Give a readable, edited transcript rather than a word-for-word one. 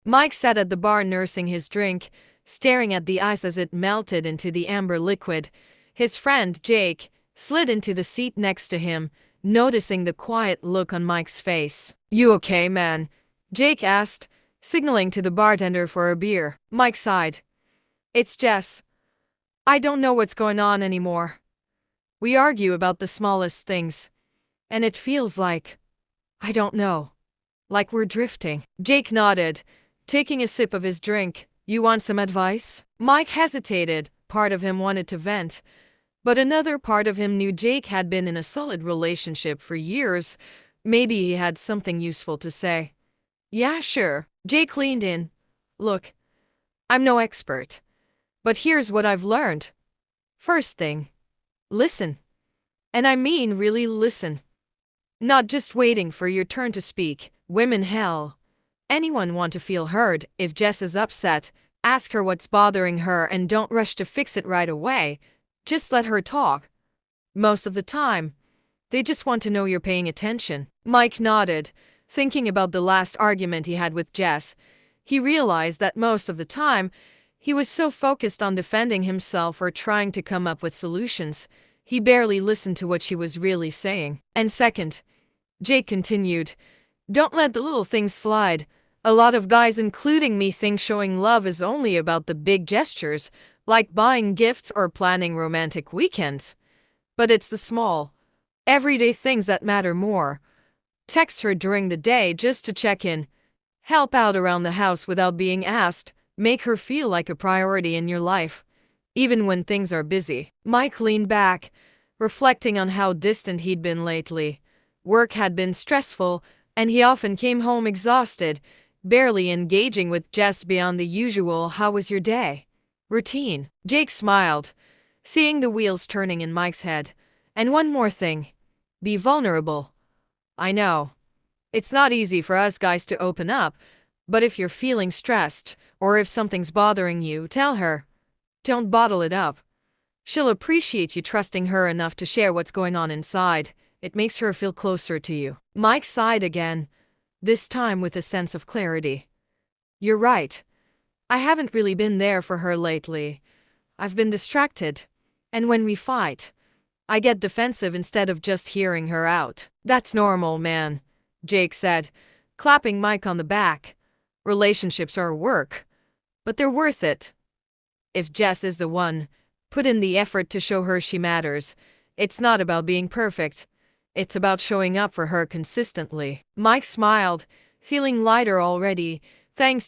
Mike sat at the bar nursing his drink, staring at the ice as it melted into the amber liquid. His friend, Jake, slid into the seat next to him, noticing the quiet look on Mike's face. "You okay, man?" Jake asked, signaling to the bartender for a beer. Mike sighed. "It's Jess. I don't know what's going on anymore. We argue about the smallest things, and it feels like, I don't know, like we're drifting." Jake nodded, taking a sip of his drink. "You want some advice?" Mike hesitated. Part of him wanted to vent, but another part of him knew Jake had been in a solid relationship for years. Maybe he had something useful to say. "Yeah, sure." Jake leaned in. "Look, I'm no expert, but here's what I've learned. First thing, listen. And I mean really listen. Not just waiting for your turn to speak. Women, hell. Anyone want to feel heard. If Jess is upset, ask her what's bothering her and don't rush to fix it right away. Just let her talk. Most of the time, they just want to know you're paying attention." Mike nodded, thinking about the last argument he had with Jess. He realized that most of the time, he was so focused on defending himself or trying to come up with solutions, he barely listened to what she was really saying. "And second," Jake continued, "don't let the little things slide. A lot of guys, including me, think showing love is only about the big gestures, like buying gifts or planning romantic weekends. But it's the small, everyday things that matter more. Text her during the day just to check in. Help out around the house without being asked. Make her feel like a priority in your life, even when things are busy." Mike leaned back, reflecting on how distant he'd been lately. Work had been stressful, and he often came home exhausted, barely engaging with Jess beyond the usual "how was your day?" routine. Jake smiled, seeing the wheels turning in Mike's head. "And one more thing. Be vulnerable. I know it's not easy for us guys to open up, but if you're feeling stressed, or if something's bothering you, tell her. Don't bottle it up. She'll appreciate you trusting her enough to share what's going on inside. It makes her feel closer to you." Mike sighed again, this time with a sense of clarity. "You're right. I haven't really been there for her lately. I've been distracted. And when we fight, I get defensive instead of just hearing her out." "That's normal, man," Jake said, clapping Mike on the back. "Relationships are work, but they're worth it. If Jess is the one, put in the effort to show her she matters. It's not about being perfect. It's about showing up for her consistently." Mike smiled, feeling lighter already. "Thanks,